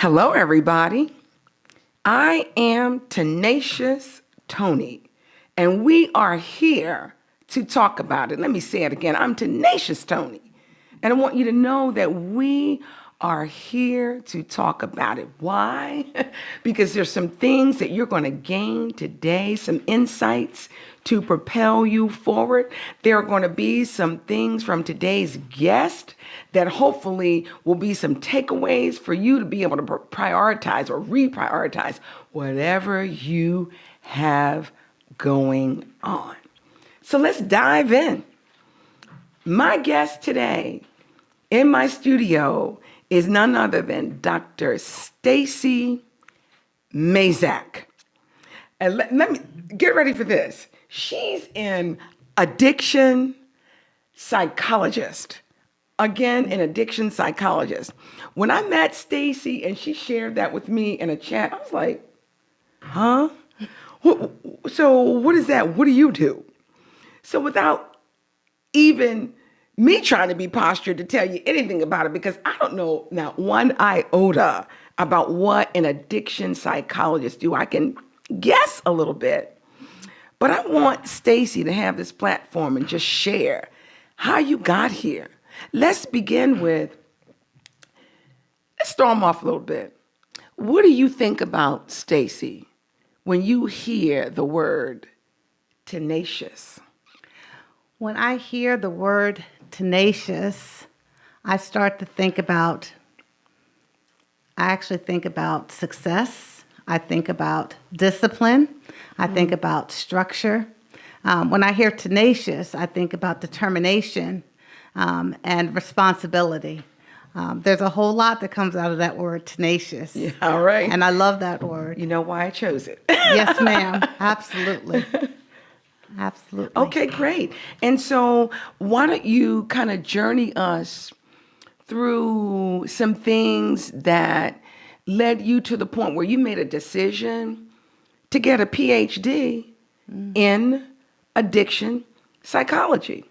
Hello, everybody. I am Tenacious Tony, and we are here to talk about it. Let me say it again. I'm Tenacious Tony, and I want you to know that we are here to talk about it. Why? Because there's some things that you're going to gain today, some insights to propel you forward. There are going to be some things from today's guest that hopefully will be some takeaways for you to be able to prioritize or reprioritize whatever you have going on. So let's dive in. My guest today in my studio is none other than Dr. Stacey Mayzck. And let me get ready for this. She's an addiction psychologist. Again, an addiction psychologist. When I met Stacey and she shared that with me in a chat, I was like, huh? So what is that? What do you do? So without even me trying to be postured to tell you anything about it, because I don't know now one iota about what an addiction psychologist do. I can guess a little bit, but I want Stacey to have this platform and just share how you got here. Let's begin with, let's storm off a little bit. What do you think about, Stacey, when you hear the word tenacious? When I hear the word tenacious, I start to think about, I actually think about success. I think about discipline. I think about structure. When I hear tenacious, I think about determination and responsibility. There's a whole lot that comes out of that word tenacious. Yeah, all right. And I love that word. You know why I chose it. Yes, ma'am. Absolutely. Absolutely. Okay, great. And so why don't you kind of journey us through some things that led you to the point where you made a decision to get a PhD in addiction psychology.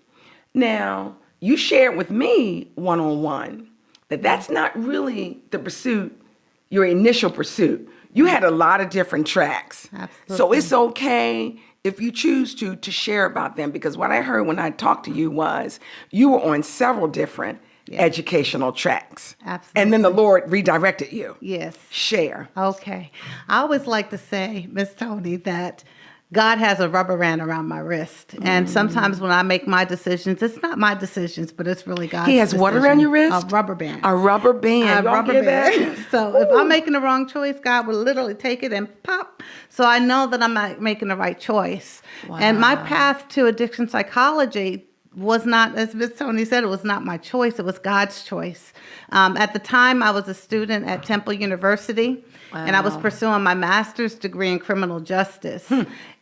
Now, you shared with me one-on-one that that's not really the pursuit, your initial pursuit. You had a lot of different tracks. Absolutely. So it's okay if you choose to share about them, because what I heard when I talked to you was you were on several different educational tracks. Absolutely. And then the Lord redirected you. Yes. Share. Okay. I always like to say, Miss Tony, that God has a rubber band around my wrist. And sometimes when I make my decisions, it's not my decisions, but it's really God's He has decision. what around your wrist? A rubber band. A rubber band. A Y'all rubber hear band. that? So if I'm making the wrong choice, God will literally take it and pop. So I know that I'm not making the right choice. Wow. And my path to addiction psychology was not, as Ms. Tony said, it was not my choice. It was God's choice. At the time, I was a student at Temple University, and I was pursuing my master's degree in criminal justice.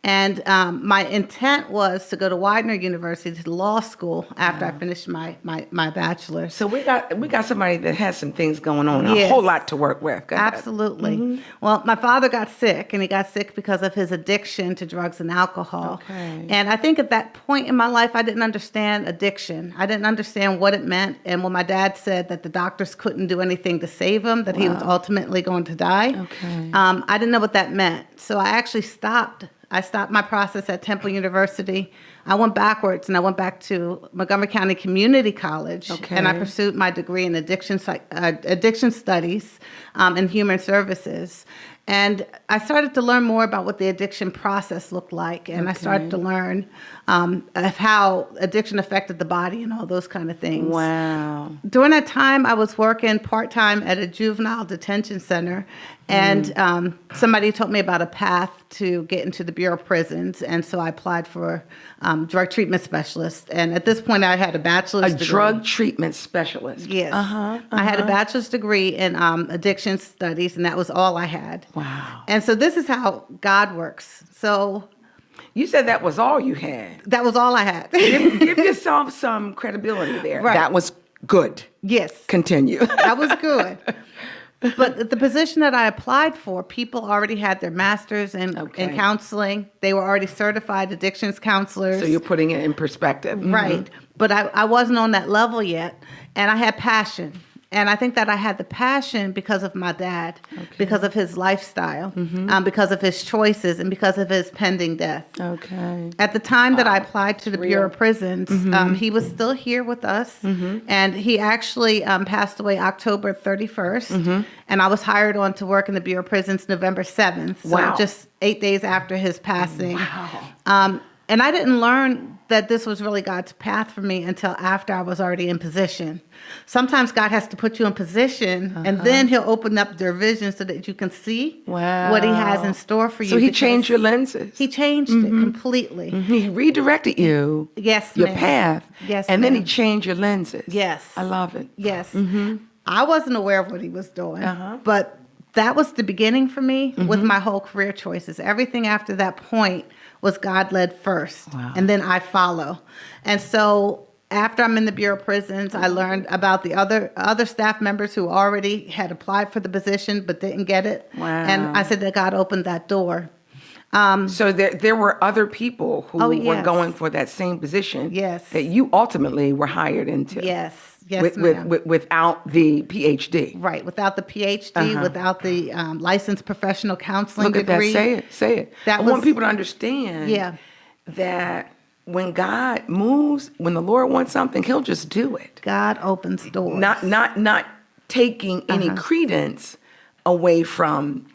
And my intent was to go to Widener University to law school after I finished my bachelor's. So we got somebody that has some things going on, a Yes. whole lot to work with. Go ahead. Absolutely. Well, my father got sick, and he got sick because of his addiction to drugs and alcohol. Okay. And I think at that point in my life, I didn't understand addiction. I didn't understand what it meant. And when my dad said that the doctors couldn't do anything to save him, that he was ultimately going to die, I didn't know what that meant. So I actually stopped. I stopped my process at Temple University. I went backwards, and I went back to Montgomery County Community College, and I pursued my degree in addiction studies and human services. And I started to learn more about what the addiction process looked like, and I started to learn of how addiction affected the body and all those kind of things. Wow. During that time, I was working part-time at a juvenile detention center, and somebody told me about a path to get into the Bureau of Prisons, and so I applied for drug treatment specialist. And at this point, I had a bachelor's degree. Drug treatment specialist. Yes. I had a bachelor's degree in addiction studies, and that was all I had. Wow. And so this is how God works. So You said that was all you had. that was all I had. Give yourself some credibility there. Right. That was good. Yes. Continue. That was good. But the position that I applied for, people already had their master's in counseling. They were already certified addictions counselors. So you're putting it in perspective. Right. But I wasn't on that level yet. And I had passion. And I think that I had the passion because of my dad, because of his lifestyle, because of his choices, and because of his pending death. Okay. At the time that I applied to the Bureau of Prisons, he was still here with us, and he actually passed away October 31st, and I was hired on to work in the Bureau of Prisons November 7th, so just 8 days after his passing. And I didn't learn that this was really God's path for me until after I was already in position. Sometimes God has to put you in position, and then he'll open up their vision so that you can see what he has in store for you. So he changed your lenses. He changed it completely. He redirected you. Yes, your ma'am. path. Yes, and then he ma'am. changed your lenses. Yes. I love it. Yes. I wasn't aware of what he was doing, but that was the beginning for me with my whole career choices. Everything after that point was God-led first, and then I follow. And so after I'm in the Bureau of Prisons, I learned about the other staff members who already had applied for the position but didn't get it. And I said that God opened that door. So there were other people who were yes. going for that same position Yes. that you ultimately were hired into. Yes, ma'am. Without the PhD. Right, without the PhD, without the licensed professional counseling Look at degree. that. Say it. I want people to understand that when God moves, when the Lord wants something, he'll just do it. God opens doors. Not taking any credence away from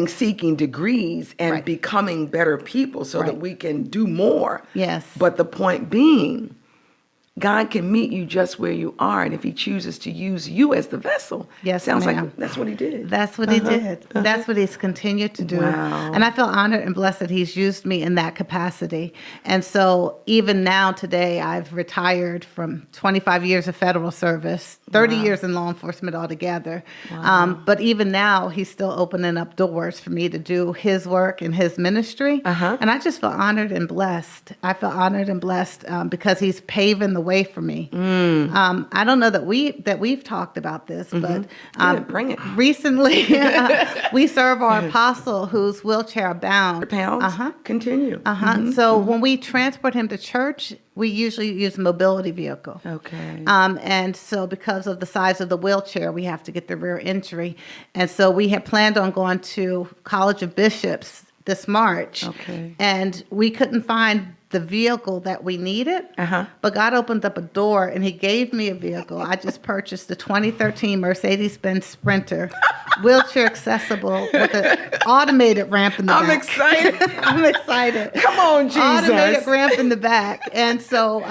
seeking degrees and becoming better people so that we can do more. Yes. But the point being, God can meet you just where you are, and if he chooses to use you as the vessel, sounds like that's what he did. That's what he did. That's what he's continued to do. Wow. And I feel honored and blessed that he's used me in that capacity. And so even now today, I've retired from 25 years of federal service, 30 years in law enforcement altogether. But even now, he's still opening up doors for me to do his work and his ministry. And I just feel honored and blessed. I feel honored and blessed because he's paving the way for me. I don't know that we've talked about this, but bring it. Recently we serve our apostle who's wheelchair bound. Pounds. Continue. So when we transport him to church, we usually use a mobility vehicle. Okay. And so because of the size of the wheelchair, we have to get the rear entry. And so we had planned on going to College of Bishops this March. Okay. And we couldn't find the vehicle that we needed, but God opened up a door and he gave me a vehicle. I just purchased the 2013 Mercedes-Benz Sprinter, wheelchair accessible with an automated ramp in the back. I'm excited. I'm excited. Come on, Jesus. Automated ramp in the back. And so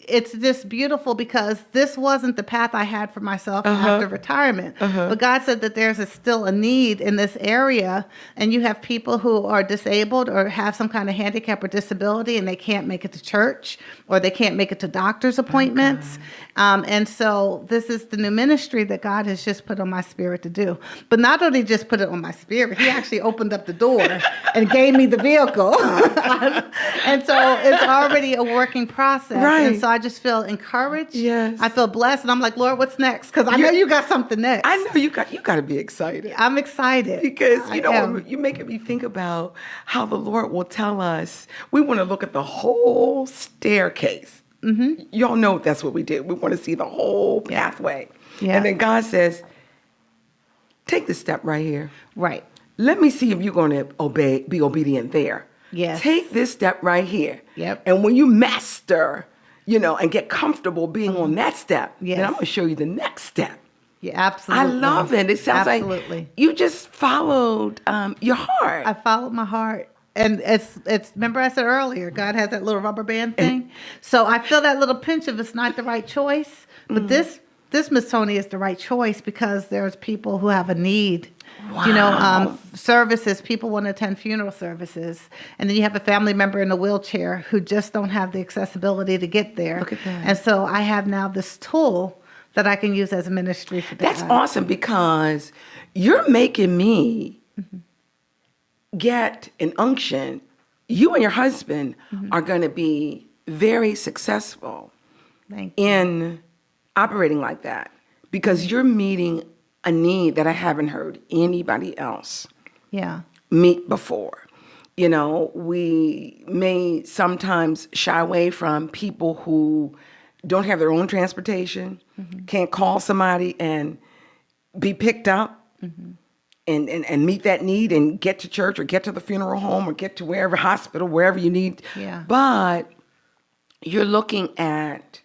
it's just beautiful because this wasn't the path I had for myself after retirement. But God said that there's still a need in this area, and you have people who are disabled or have some kind of handicap or disability, and they can't make it to church or they can't make it to doctor's appointments. And so this is the new ministry that God has just put on my spirit to do. But not only just put it on my spirit, he actually opened up the door and gave me the vehicle. And so it's already a working process. Right. And so I just feel encouraged. Yes. I feel blessed. And I'm like, Lord, what's next? Because I know you got something next. I know you got to be excited. I'm excited. Because, you're making me think about how the Lord will tell us, we want to look at the whole staircase. Y'all know that's what we did. We want to see the whole pathway. Yeah. And then God says, take this step right here. Right. Let me see if you're going to be obedient there. Yes. Take this step right here. Yep. And when you master, and get comfortable being on that step, then I'm going to show you the next step. Yeah, absolutely. I love it. It sounds like you just followed your heart. I followed my heart. And it's remember I said earlier, God has that little rubber band thing. So I feel that little pinch if it's not the right choice. But this Miss Tony is the right choice because there's people who have a need. Wow. Services, people want to attend funeral services. And then you have a family member in a wheelchair who just don't have the accessibility to get there. Look at that. And so I have now this tool that I can use as a ministry for that. That's awesome because you're making me get an unction. You and your husband are going to be very successful in operating like that because you're meeting a need that I haven't heard anybody else meet before. We may sometimes shy away from people who don't have their own transportation, can't call somebody and be picked up and meet that need and get to church or get to the funeral home or get to wherever hospital, wherever you need. Yeah. But you're looking at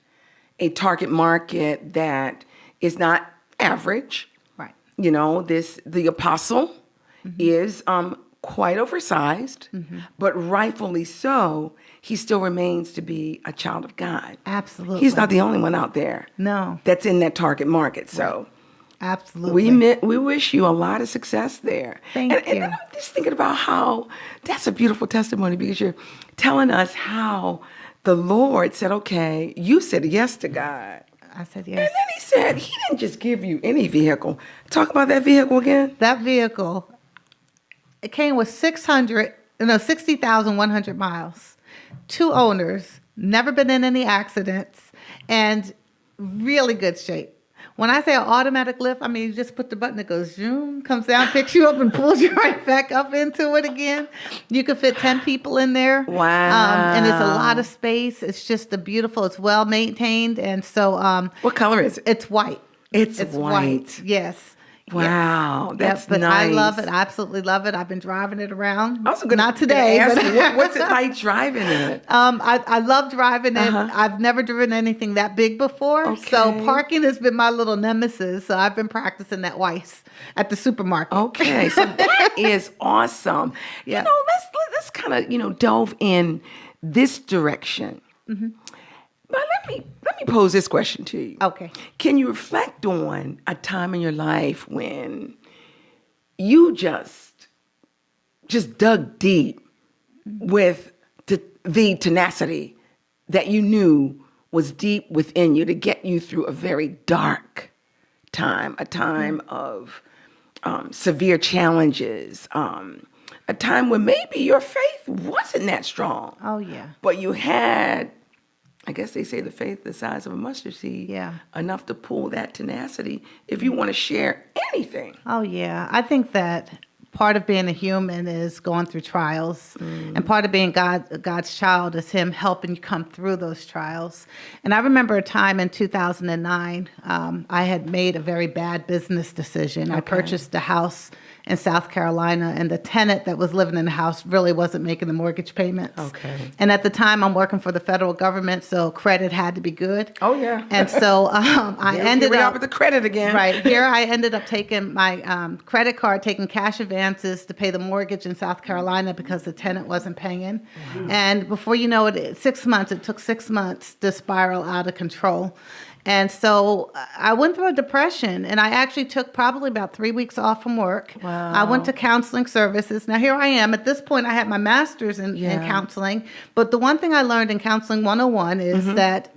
a target market that is not average. Right. You know, the apostle is quite oversized, but rightfully so. He still remains to be a child of God. Absolutely. He's not the only one out there. No. That's in that target market. So Absolutely. we wish you a lot of success there. Thank you. And I'm just thinking about how that's a beautiful testimony, because you're telling us how the Lord said, okay, you said yes to God. I said And yes. then he said he didn't just give you any vehicle. Talk about that vehicle again. That vehicle, it came with 60,100 miles, 2 owners, never been in any accidents, and really good shape. When I say an automatic lift, I mean, you just put the button, it goes zoom, comes down, picks you up, and pulls you right back up into it again. You could fit 10 people in there. Wow. And it's a lot of space. It's just it's well maintained. And so. What color is it? It's white. It's white. Yes. Wow, Yes. that's but nice. I love it. I absolutely love it. I've been driving it around. I was gonna, Not today. Ask But you, what's it like driving it? I love driving it. I've never driven anything that big before. So Okay. parking has been my little nemesis. So I've been practicing that twice at the supermarket. Okay, so that is awesome. Yeah. You know, let's kind of delve in this direction. But let me pose this question to you. Okay. Can you reflect on a time in your life when you just dug deep with the tenacity that you knew was deep within you to get you through a very dark time, a time of severe challenges, a time when maybe your faith wasn't that strong. Oh, yeah. But you had, I guess they say, the faith the size of a mustard seed, Yeah. enough to pull that tenacity if you want to share anything. Oh, yeah. I think that part of being a human is going through trials. And part of being God's child is him helping you come through those trials. And I remember a time in 2009, I had made a very bad business decision. I purchased a house in South Carolina, and the tenant that was living in the house really wasn't making the mortgage payments. Okay. And at the time, I'm working for the federal government, so credit had to be good. Oh, yeah. And so I ended Here we are up with the credit again. Right. Here I ended up taking my credit card, taking cash advances to pay the mortgage in South Carolina because the tenant wasn't paying. And before you know it, it took 6 months to spiral out of control. And so I went through a depression, and I actually took probably about 3 weeks off from work. Wow. I went to counseling services. Now, here I am. At this point, I had my master's in counseling. But the one thing I learned in Counseling 101 is that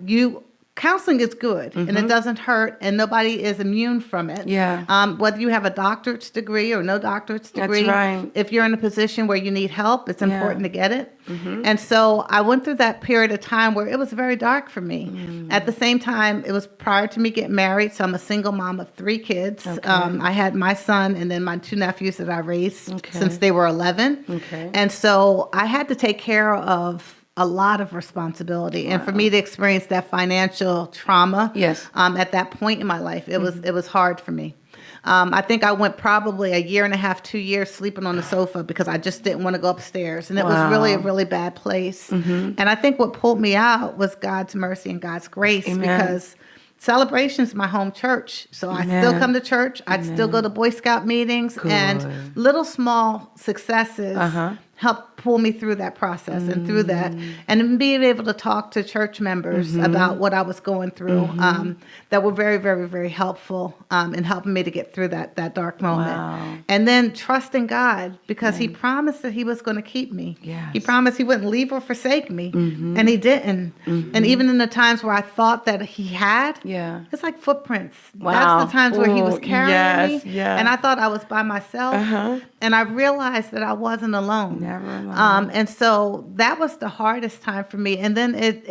counseling is good, and it doesn't hurt, and nobody is immune from it. Yeah. Whether you have a doctorate's degree or no doctorate's degree, right. if you're in a position where you need help, it's important to get it. And so I went through that period of time where it was very dark for me. At the same time, it was prior to me getting married, so I'm a single mom of 3 kids. I had my son and then my 2 nephews that I raised since they were 11. And so I had to take care of a lot of responsibility. And for me to experience that financial trauma at that point in my life, it was hard for me. I think I went probably a year and a half, 2 years sleeping on the sofa because I just didn't want to go upstairs. And it was really a really bad place. And I think what pulled me out was God's mercy and God's grace. Because Celebration's my home church. So I still come to church. I'd still go to Boy Scout meetings. And little small successes helped pull me through that process and through that. And then being able to talk to church members about what I was going through that were very, very, very helpful in helping me to get through that dark moment. Wow. And then trusting God because he promised that he was going to keep me. Yes. He promised he wouldn't leave or forsake me. And he didn't. And even in the times where I thought that he had, it's like footprints. Wow. That's the times where he was carrying me. Yes. And I thought I was by myself. And I realized that I wasn't alone. Never alone. And so that was the hardest time for me. And then it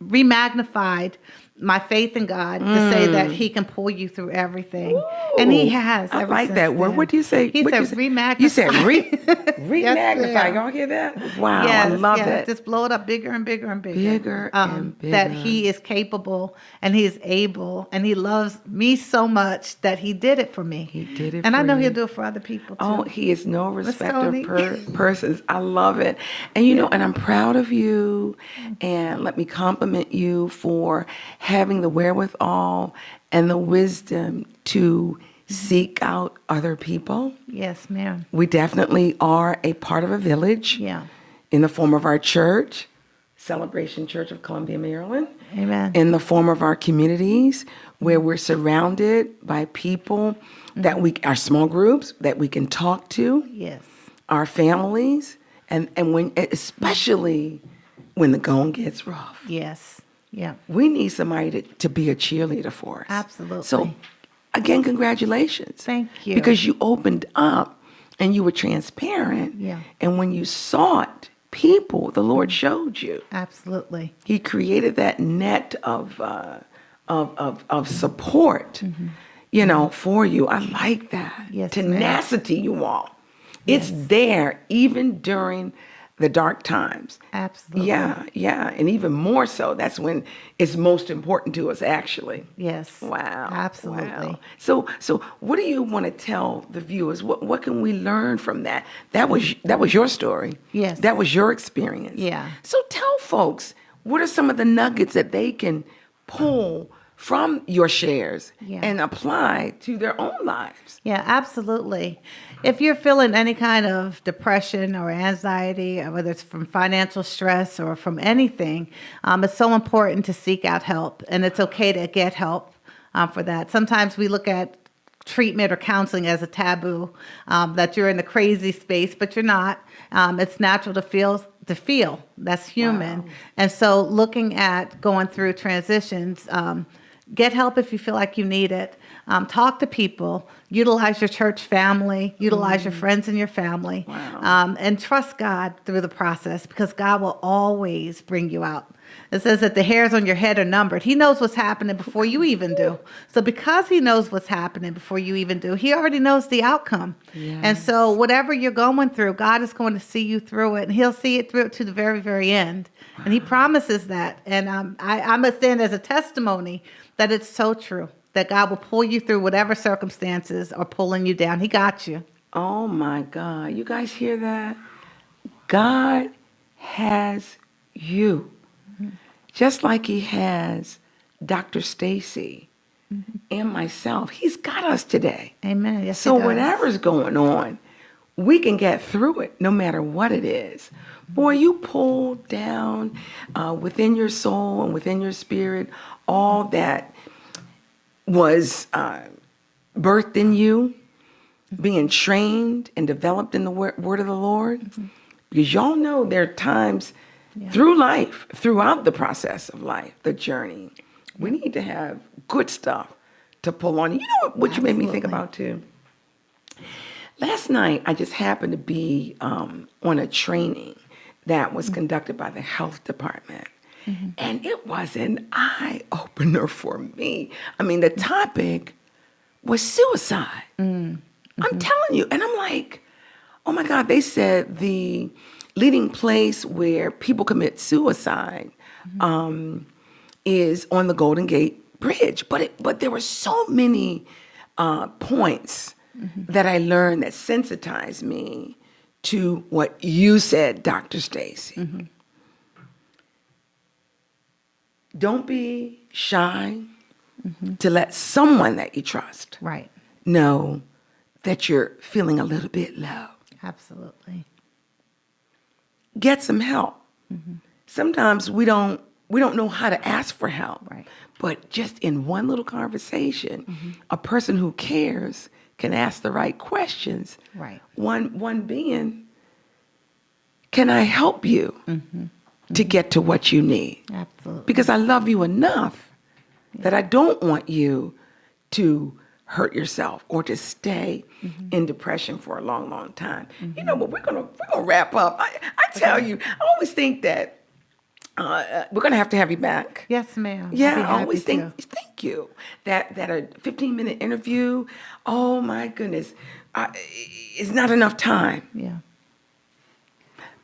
remagnified my faith in God to say that He can pull you through everything, and He Ooh, has. I Ever like since that word. then. What do you say? He What'd said, you say? "Re-magnify." You said Yes, re-magnify. ma'am. Y'all hear that? Wow, I Yes, love yes. that. Just blow it up bigger and bigger and bigger. Bigger and That bigger. He is capable and He is able and He loves me so much that He did it for me. He did it and I for know you. He'll do it for other people too. Oh, he is no respecter of Tony. persons. I love it. And you know, and I'm proud of you. And let me compliment you for having the wherewithal and the wisdom to seek out other people. Yes, ma'am. We definitely are a part of a village Yeah. in the form of our church, Celebration Church of Columbia, Maryland. Amen. In the form of our communities where we're surrounded by people that our small groups that we can talk to, Yes. our families, and when, especially when the going gets rough. Yes. Yeah. We need somebody to be a cheerleader for us. Absolutely. So, again, congratulations. Thank you. Because you opened up and you were transparent. Yeah. And when you sought people, the Lord showed you. Absolutely. He created that net of support, you know, for you. I like that. Yes, ma'am. Tenacity, you all. It's there even during the dark times. Absolutely. Yeah, yeah. And even more so, that's when it's most important to us, actually. Yes. Wow. Absolutely. Wow. So what do you want to tell the viewers? What can we learn from that? That was your story. Yes. That was your experience. Yeah. So tell folks, what are some of the nuggets that they can pull from your shares and apply to their own lives? Yeah, absolutely. If you're feeling any kind of depression or anxiety, whether it's from financial stress or from anything, it's so important to seek out help. And it's okay to get help for that. Sometimes we look at treatment or counseling as a taboo, that you're in the crazy space, but you're not. It's natural to feel. That's human. Wow. And so looking at going through transitions, get help if you feel like you need it. Talk to people. Utilize your church family. Utilize your friends and your family. Wow. And trust God through the process, because God will always bring you out. It says that the hairs on your head are numbered. He knows what's happening before you even do. So because He knows what's happening before you even do, He already knows the outcome. Yes. And so whatever you're going through, God is going to see you through it, and He'll see it through to the very, very end. Wow. And He promises that. And I must stand as a testimony that it's so true, that God will pull you through whatever circumstances are pulling you down. He got you. Oh my God. You guys hear that? God has you. Just like He has Dr. Stacey and myself. He's got us today. Amen. Yes, So He does. whatever's going on, we can get through it no matter what it is. Boy, you pull down within your soul and within your spirit all that was birthed in you, being trained and developed in the word of the Lord. Because y'all know there are times through life, throughout the process of life, the journey, we need to have good stuff to pull on. You know what you made me think about too? Last night, I just happened to be on a training that was conducted by the health department. And it was an eye-opener for me. I mean, the topic was suicide. I'm telling you. And I'm like, oh my God, they said the leading place where people commit suicide is on the Golden Gate Bridge. But there were so many points that I learned that sensitized me to what you said, Dr. Stacey. Don't be shy to let someone that you trust know that you're feeling a little bit low. Absolutely. Get some help. Sometimes we don't know how to ask for help. But just in one little conversation, a person who cares can ask the right questions. One being, can I help you to get to what you need? Absolutely. Because I love you enough that I don't want you to hurt yourself or to stay in depression for a long, long time. You know, but we're gonna wrap up. I tell you, I always think that We're going to have you back. Yes, ma'am. I'll be Yeah, I happy always to. thank you. That a 15-minute interview, oh my goodness, it's not enough time. Yeah.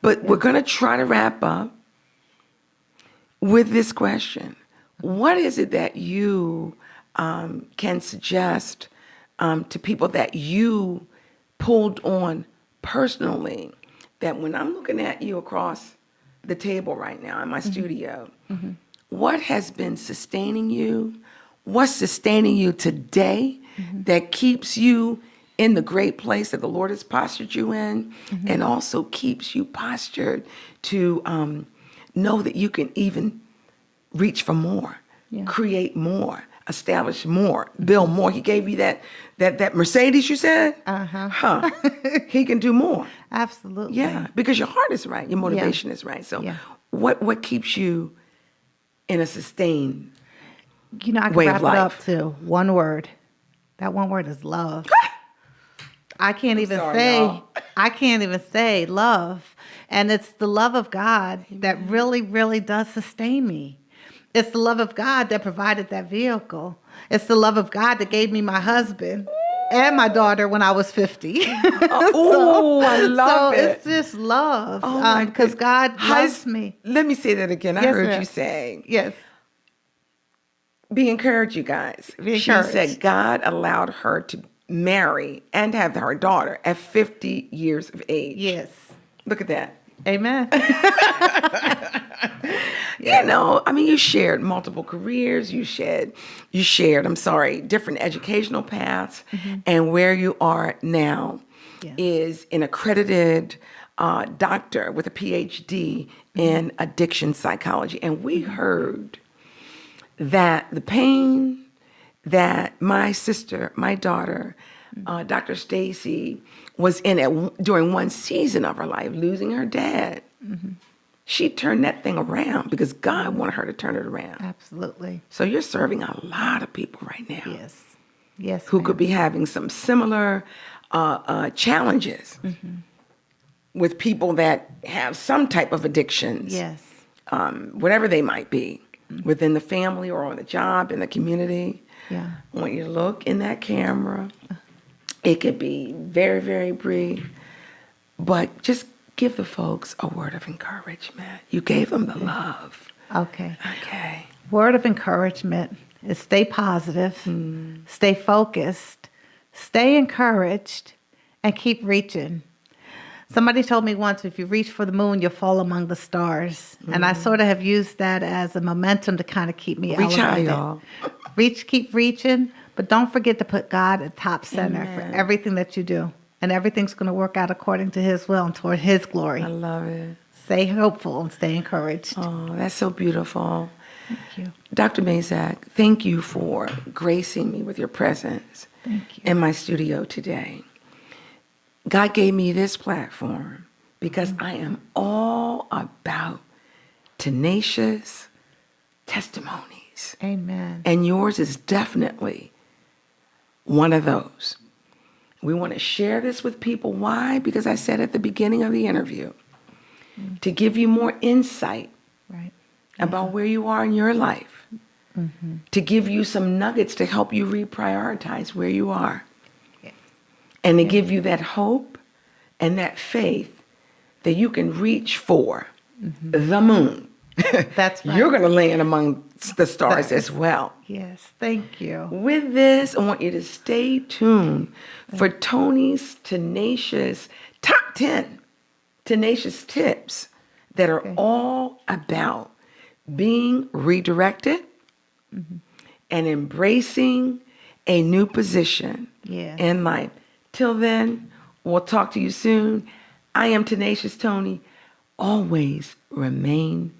But we're going to try to wrap up with this question. What is it that you can suggest to people that you pulled on personally, that when I'm looking at you across the table right now in my studio, what has been sustaining you? What's sustaining you today that keeps you in the great place that the Lord has postured you in, and also keeps you postured to know that you can even reach for more, create more, establish more, build more. He gave you that Mercedes, you said? Huh. He can do more. Absolutely. Yeah, because your heart is right, your motivation is right. So what keeps you in a sustained I can way of wrap it up life? to one word. That one word is love. I can't even sorry, say, y'all. I can't even say love. And it's the love of God that really, really does sustain me. It's the love of God that provided that vehicle. It's the love of God that gave me my husband and my daughter when I was 50. Oh, I love so it. it's just love. Oh my Because goodness. God loves me. Let me say that again. I Yes, heard ma'am. you say, Yes. be encouraged, you guys. Be She encouraged. said God allowed her to marry and have her daughter at 50 years of age. Yes. Look at that. Amen. You shared multiple careers. You shared, different educational paths. And where you are now is an accredited doctor with a PhD in addiction psychology. And we heard that the pain that my sister, my daughter, Dr. Stacey, was in during one season of her life, losing her dad. She turned that thing around because God wanted her to turn it around. Absolutely. So you're serving a lot of people right now. Yes. Yes. Who ma'am. could be having some similar challenges with people that have some type of addictions. Yes. Whatever they might be, within the family or on the job, in the community. Yeah. I want you to look in that camera. It could be very, very brief, but just give the folks a word of encouragement. You gave them the love. Okay. Okay. Word of encouragement is stay positive, stay focused, stay encouraged, and keep reaching. Somebody told me once, if you reach for the moon, you'll fall among the stars. And I sort of have used that as a momentum to kind of keep me Reach high, elevated. y'all. Keep reaching, but don't forget to put God at top center for everything that you do. And everything's going to work out according to His will and toward His glory. I love it. Stay hopeful and stay encouraged. Oh, that's so beautiful. Thank you. Dr. Mayzck, thank you for gracing me with your presence in my studio today. God gave me this platform because I am all about tenacious testimonies. Amen. And yours is definitely one of those. We want to share this with people. Why? Because I said at the beginning of the interview, to give you more insight about where you are in your life, to give you some nuggets to help you reprioritize where you are, and to give you that hope and that faith that you can reach for the moon. That's right. You're going to land among the stars as well. Yes, thank you. With this, I want you to stay tuned for Tony's tenacious top 10 tenacious tips that are all about being redirected and embracing a new position in life. Till then, we'll talk to you soon. I am Tenacious Tony. Always remain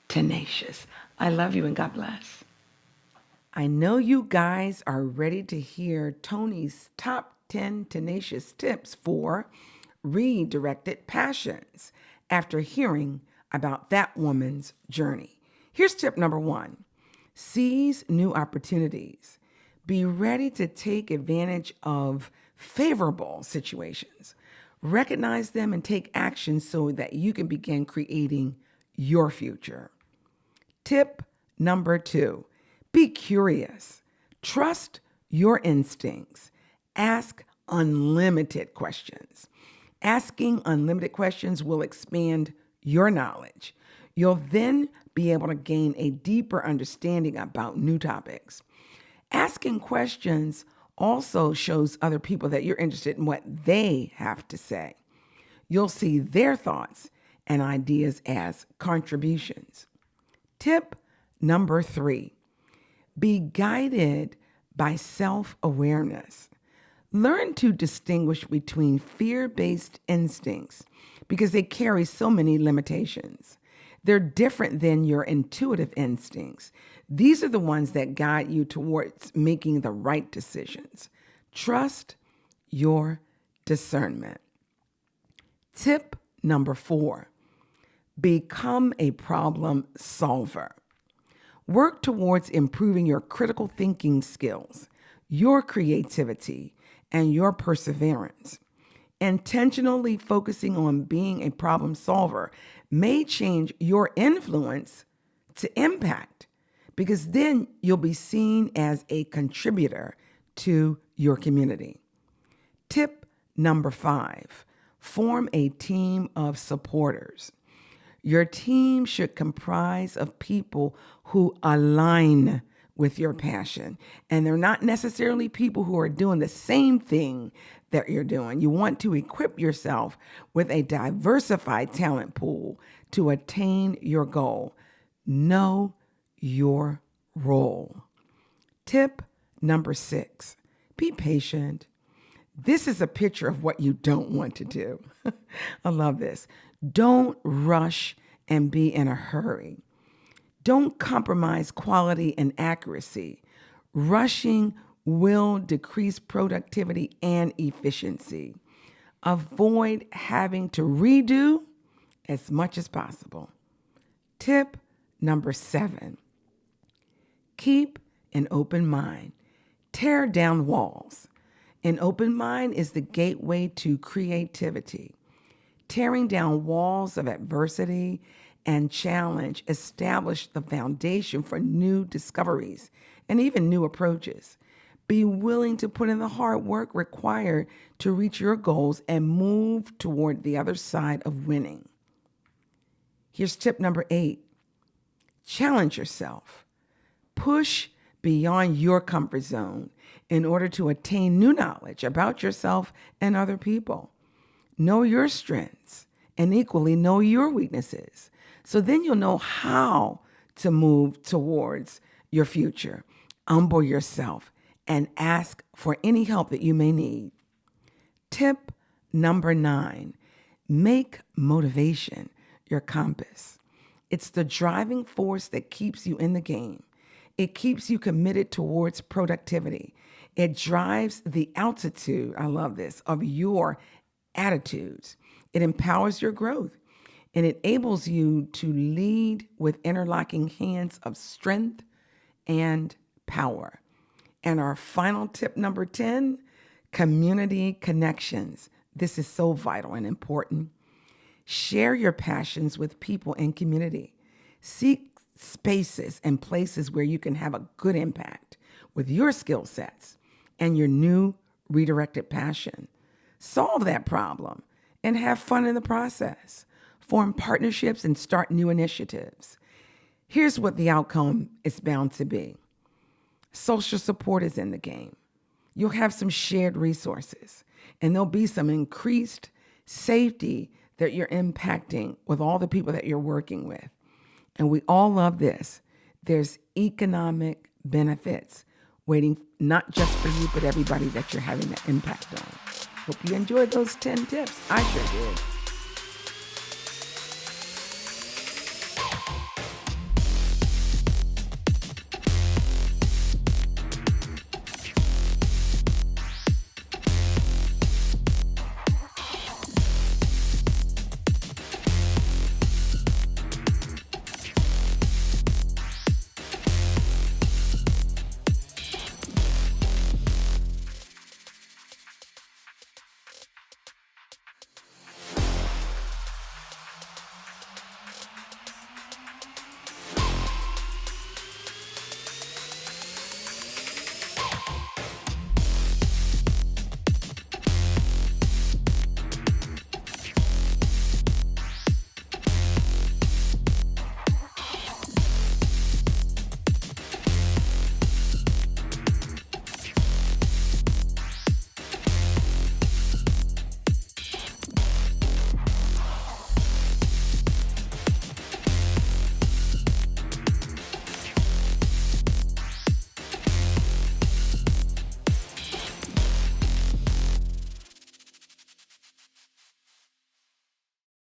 tenacious. I love you and God bless. I know you guys are ready to hear Tony's top 10 tenacious tips for redirected passions after hearing about that woman's journey. Here's tip number 1. Seize new opportunities. Be ready to take advantage of favorable situations. Recognize them and take action so that you can begin creating your future. Tip number 2, be curious. Trust your instincts. Ask unlimited questions. Asking unlimited questions will expand your knowledge. You'll then be able to gain a deeper understanding about new topics. Asking questions also shows other people that you're interested in what they have to say. You'll see their thoughts and ideas as contributions. Tip number 3, be guided by self-awareness. Learn to distinguish between fear-based instincts because they carry so many limitations. They're different than your intuitive instincts. These are the ones that guide you towards making the right decisions. Trust your discernment. Tip number 4, become a problem solver. Work towards improving your critical thinking skills, your creativity, and your perseverance. Intentionally focusing on being a problem solver may change your influence to impact, because then you'll be seen as a contributor to your community. Tip number 5, form a team of supporters. Your team should comprise of people who align with your passion. And they're not necessarily people who are doing the same thing that you're doing. You want to equip yourself with a diversified talent pool to attain your goal. Know your role. Tip number 6, be patient. This is a picture of what you don't want to do. I love this. Don't rush and be in a hurry. Don't compromise quality and accuracy. Rushing will decrease productivity and efficiency. Avoid having to redo as much as possible. Tip number 7, keep an open mind. Tear down walls. An open mind is the gateway to creativity. Tearing down walls of adversity and challenge establish the foundation for new discoveries and even new approaches. Be willing to put in the hard work required to reach your goals and move toward the other side of winning. Here's tip number 8. Challenge yourself. Push beyond your comfort zone in order to attain new knowledge about yourself and other people. Know your strengths and equally know your weaknesses. So then you'll know how to move towards your future. Humble yourself and ask for any help that you may need. Tip number 9, make motivation your compass. It's the driving force that keeps you in the game. It keeps you committed towards productivity. It drives the altitude, I love this, of your attitudes. It empowers your growth and it enables you to lead with interlocking hands of strength and power. And our final tip number 10, community connections. This is so vital and important. Share your passions with people in community. Seek spaces and places where you can have a good impact with your skill sets and your new redirected passion. Solve that problem and have fun in the process. Form partnerships and start new initiatives. Here's what the outcome is bound to be. Social support is in the game. You'll have some shared resources, and there'll be some increased safety that you're impacting with all the people that you're working with. And we all love this. There's economic benefits waiting not just for you, but everybody that you're having an impact on. Hope you enjoyed those 10 tips. I sure did.